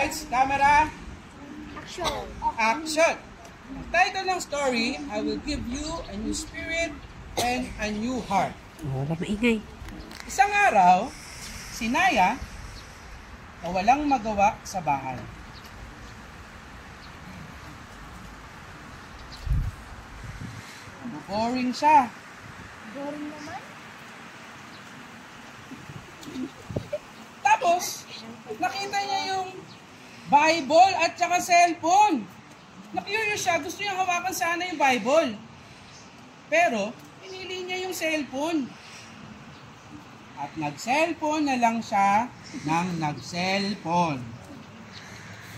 Lights, camera, Action. action! Ang title ng story, I will give you a new spirit and a new heart. Wala maingay. Isang araw, si Naya na walang magawa sa bahay. Boring siya. Boring naman. Tapos, nakita niya yung Bible at saka cellphone. Na-curious siya, gusto niya hawakan sana yung Bible. Pero, pinili niya yung cellphone. At nag-cellphone na lang siya ng nag-cellphone.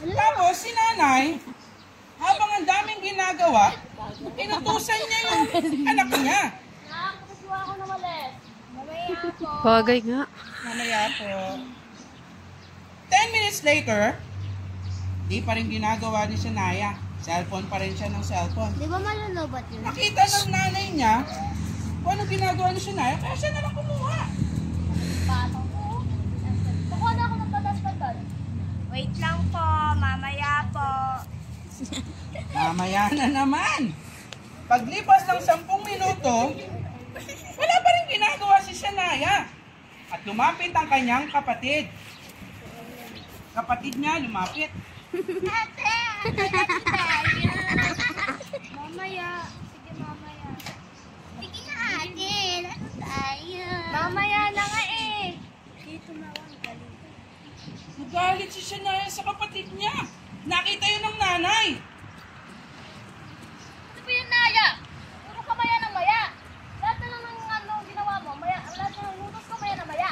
Tapos, si nanay, habang ang daming ginagawa, inutusan niya yung anak niya. Nakakasuwa ako na malis. Mamaya po. Bagay nga. Mamaya po. 10 minutes later, di pa rin ginagawa ni Shania. Cellphone pa rin siya ng cellphone. Di ba malulubat yun? Nakita ng nanay niya kung ano ginagawa ni Shania, kaya siya na lang kumuha. Patong ko. Kukuha na ako ng patas-patas. Wait lang po. Mamaya po. Mamaya na naman. Paglipas ng 10 minuto, wala pa rin ginagawa si Shania. At lumapit ang kanyang kapatid. Kapatid niya lumapit. Ate! Mamaya. Sige, mamaya. Sige na, ate. Ano tayo? Mamaya na nga eh. Dito na lang. Nagalit si Shania sa kapatid niya. Nakita yun ng nanay. Ano ba yung Naya? Puro ka maya na maya. Lahat na lang ng ano, ginawa mo. Maya, lahat na ng lutos ko maya na maya.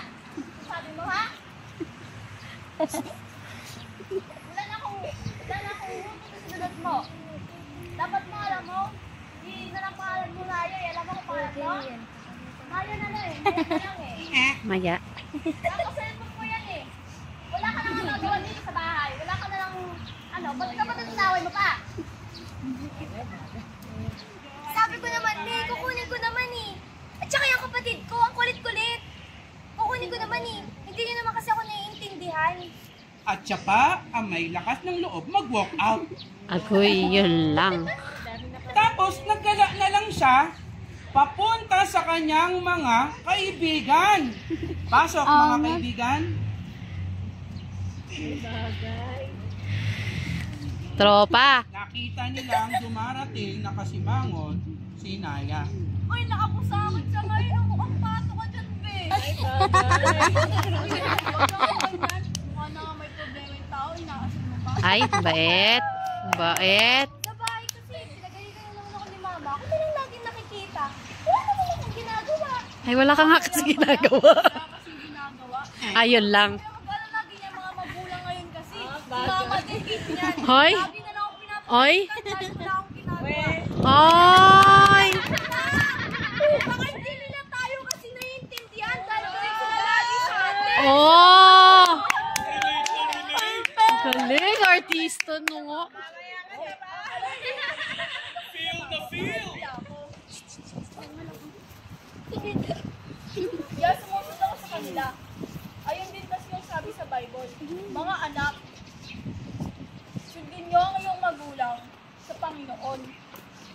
Sabi mo ha? Wala na akong lutos sa sinunod mo. Dapat mo alam mo, hindi na lang pangalan mo Naya. Alam mo kung pangalan mo? Naya na lang eh. Naya na lang eh. Maya. Tapos cellphone mo yan eh. Wala ka nang nagawa dito sa bahay. Wala ka na lang, ano, ba't ka ba natinaway mo pa? Sabi ko naman, kukunin ko naman eh. At saka yung kapatid ko, ang kulit-kulit. Kukunin ko naman eh. Hindi niyo naman kasi ako naiintindihan. At siya pa ang may lakas ng loob mag-walk out. Agoy, yun lang. Tapos naggala na lang siya papunta sa kanyang mga kaibigan. Pasok mga kaibigan. Tropa. Nakita nilang dumarating na kasimangon si Naya. Uy, nakapo sa akin siya ngayon. Mukhang pato ka dyan, be. Ay, bagay. Mukha na nga may problema yung tao. Inaasin mo pa. Ay, bait. Bait. Sa bahay kasi, pinagalitan naman ako ni mama. Ako na lang laging nakikita. Wala naman akong ginagawa. Ay, wala ka nga kasi ginagawa. Wala kasing ginagawa. Ayun lang. Kaya mag-alala lagi niya mga magulang ngayon kasi. Si mama din ganyan. Hoy. Lagi na lang ako pinapakitan. Oy. Dahil wala akong ginagawa. Ay. Baka hindi nila tayo kasi naiintindihan dahil galing sila lagi sa atin. Oh. Galing, artista no nga. Feel the feel! Kaya sumusunod ako sa kanila. Ayun din kasi yung sabi sa Bible. Mga anak, sundin niyo ang iyong magulang sa Panginoon.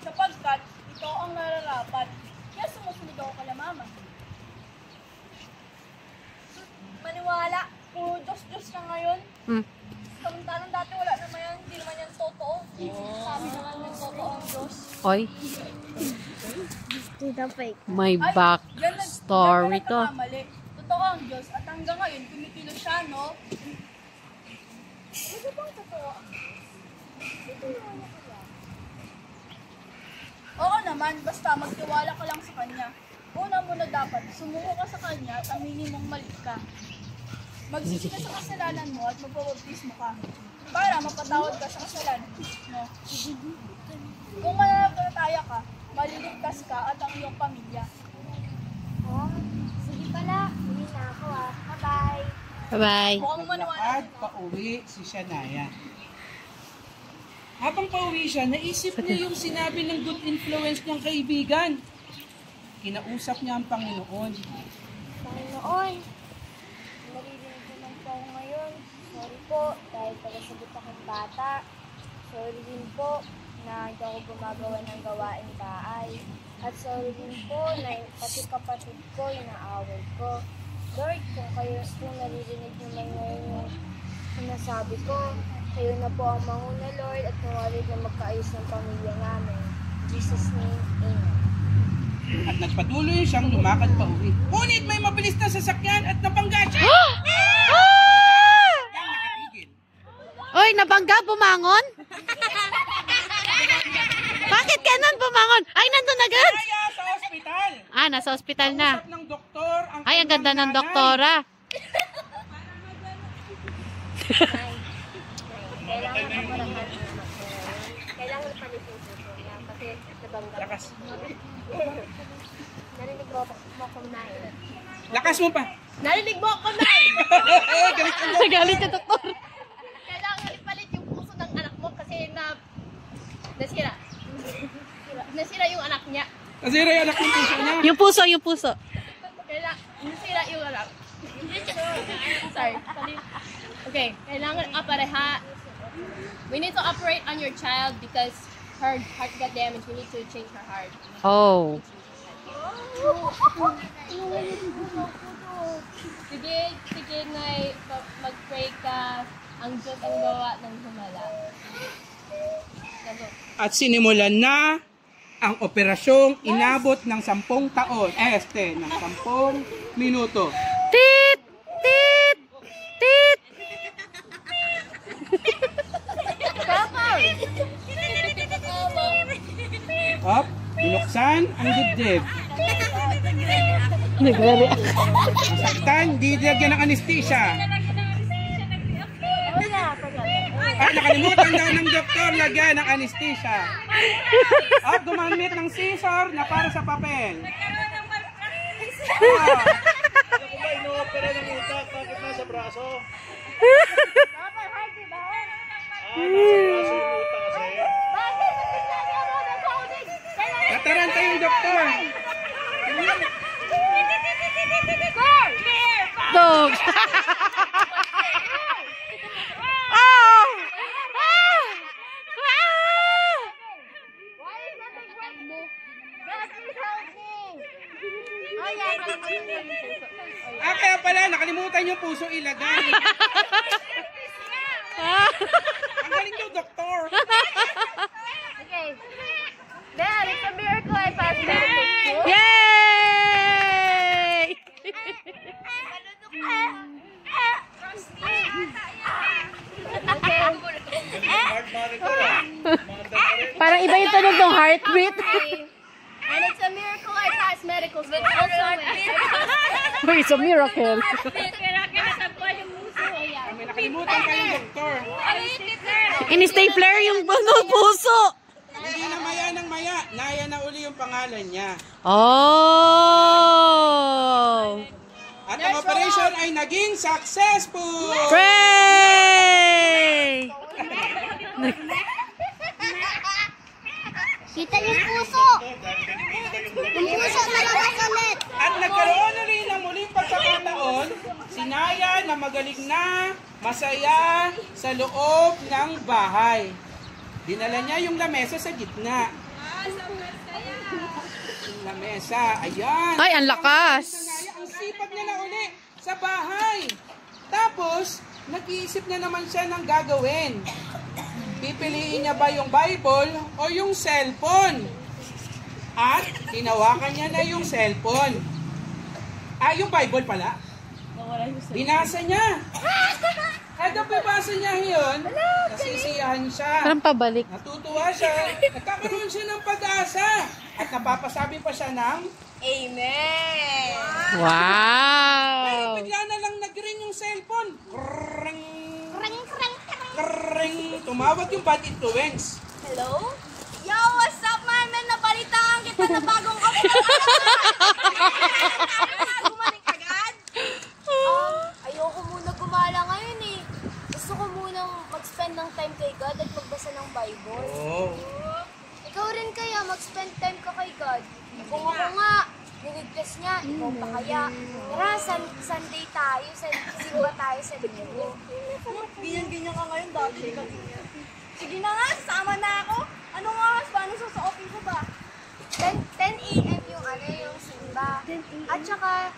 Sapagkat ito ang nararapat. Kaya sumusunod ako kala mama. Maniwala, puro Diyos-Diyos na ngayon. Samantalang dati wala naman yan, hindi naman yan totoo. Sabi naman yung totoo ang Diyos. Oy, may back story to. Totoo ang Diyos at hanggang ngayon kumikilos siya, no? Ano bang totoo? Oo naman, basta magtiwala ka lang sa Kanya. Una muna dapat, sumuko ka sa Kanya at aminin mong mali ka. Magsisi ka sa kasalanan mo at magpapabaptismo ka para mapatawad ka sa kasalanan mo. Kung mananampalataya ka, maliligtas ka at ang iyong pamilya. Oh, sige pala. Uwi na ako ah. Bye-bye. Bye-bye. Mukhang maniwala. At pauwi si Shania. Habang pauwi siya, naisip niya yung sinabi ng good influence niyang kaibigan. Kinausap niya ang Panginoon. Panginoon, naririnig ko lang po ako ngayon. Sorry po. po dahil pagasagot akong bata. Sorry din po na hindi ako gumagawa ng gawaing bahay. At sorry din po na pati kapatid ko inaaway ko. Lord, kung naririnig niyo man ngayon yung sinasabi ko, kayo na po ang manguna, Lord, at nawalig na magkaayos ng pamilya namin. In Jesus' name, Amen. At nagpatuloy siyang lumakad pa uwi. Ngunit may mabilis na sasakyan at nabangga siya. Yang nakatigil. Oy, nabangga, bumangon? Bakit ganun bumangon? Ay, nandun agad. Kaya sa ospital. Ah, nasa ospital na. Kausap ng doktor ang Ay, ang ganda kanyang ng nanay. doktora. Kailangan apurahan kailangan palipusin ko niya kasi nabangga. Lakas. Narinig mo kumain. Lakas mo pa. Narinig mo ako na! Galit ka. Nagalit ka, doktor. Kailangan ipalit yung puso ng anak mo kasi nasira. Nasira yung anak niya. Nasira yung anak ng puso niya. Yung puso, yung puso. Nasira yung anak. Sorry. Okay, kailangan apareha. We need to operate on your child because her heart got damaged. We need to change her heart. Oh. Sige ngay, mag-pray ka. Ang Diyos ang gawa ng himala. At sinimulan na ang operasyong inabot ng 10 taon. Ng 10 minuto. Tit! Tit! Tit! Up, binuksan ang dibdib. Nasaktan, didilagyan ng anesthesia. At nakalimutan daw ng doktor lagyan ng anesthesia. At gumamit ng scissor na para sa papel. Ano ko ba ino-opera ng utak? Bakit nasa braso? Nasa braso yung utak kasi. Nataranta yung doktor. Dog! Oh! Ah! Ah, kaya pala, nakalimutan yung puso ilagay. Ang galing yung doktor. Okay. There, it's a miracle I passed medical school. Yay! Heart monitor ah. Manda pa rin. Parang iba yung tunog ng heartbeat. And it's a miracle I passed medical school. Also, Oh, it's a miracle. May nakalimutan kayong doktor. In-stapler yung puso. Hindi na maya ng maya. Naya na uli yung pangalan niya. Oh! At ang operation ay naging successful. Pray! Kita yung puso! Yung puso malakas ulit! At nagkaroon ulit ng muling pagkakataon, si Naya na magaling na, masaya sa loob ng bahay. Dinala niya yung lamesa sa gitna. Yung lamesa, ayan. Ay, ang lakas. Si Naya, ang sipag niya na uli sa bahay. Tapos, nag-iisip na naman siya ng gagawin. Pipiliin niya ba yung Bible o yung cellphone? At hinawakan niya na yung cellphone. Ah, yung Bible pala. Binasa niya. Kada pabasa niya yun, nasisiyahan siya. Parang pabalik. Natutuwa siya. Nagkakaroon siya ng pag-asa. At napapasabi pa siya ng Amen! pero Wow! bigla na lang nag-ring yung cellphone. Krrrring. Krrrring. Tumawag yung bad influence. Hello? Yo, what's up, man? Napalitaan kita na bagong kapit. Gumaling agad? Ayoko muna gumala ngayon eh. Gusto ko munang mag-spend ng time kay God at magbasa ng Bible. Oh. Ikaw rin kaya mag-spend time ka kay God. Kung ako nga, Niligtas niya, ikaw pa kaya. Tara, Sunday tayo, simba tayo sa linggo. Ganyan-ganyan ka ngayon, dati ka ganyan. Sige na nga, sasama na ako. Anong oras? Paano susuotin ko ba? 10 a.m. yung simba. At saka,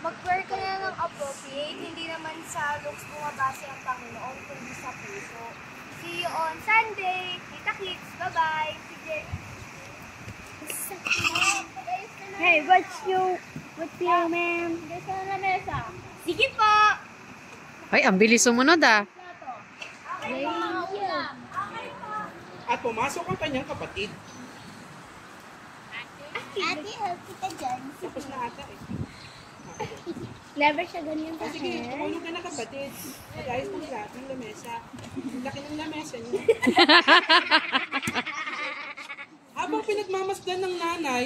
mag-wear ka na ng appropriate, hindi naman sa looks bumabase ang Panginoon, kundi sa puso. See you on Sunday. Kita kits. Bye-bye. Sige. Hey, what's your ma'am? Dito na mesa. Sige po. Ay, ang bilis sumunod ah. At pumasok ang kanyang kapatid. Ate, help kita dyan. Tapos na ata eh. Never siya ganyan Ah, sige, tumulong ka na kapatid. Mag-ayos ng lahat ng lamesa. Ang laki ng lamesa niyo. Habang pinagmamasdan ng nanay,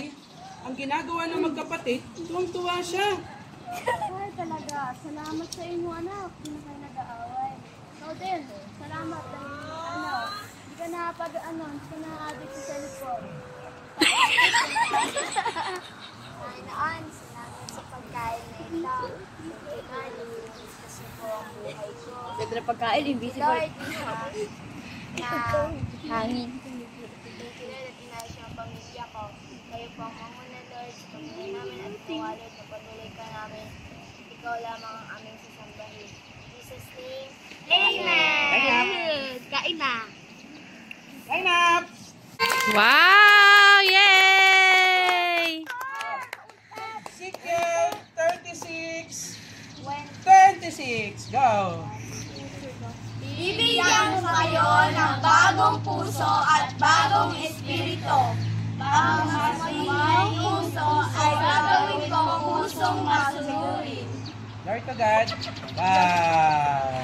ang ginagawa ng magkapatid, tuwang-tuwa siya. Ay, talaga. Salamat sa inyo, anak. Hindi na kayo nag-aaway. Ikaw din. Salamat dahil, hindi ka hindi ka na-addict sa cellphone. Panginoon, salamat sa pagkain na ito. Nalinis kasi po ang buhay ko. Ganda na pagkain, invisible. Lord, na hangin. Tinulad at inayos ang pamilya ko. Kayo po ang manguna, Lord, sa pamilya namin at kawalid na patuloy ka namin. Ikaw lamang ang aming sasambahin. In Jesus' name, Amen! Kain na! Line up! Wow! Yay! Ezekiel 36, 26, go! Bibigyan ko kayo ng bagong puso at bagong espiritu. Ang masamang puso ay gagawin kong pusong masunurin. Glory to God. Wow!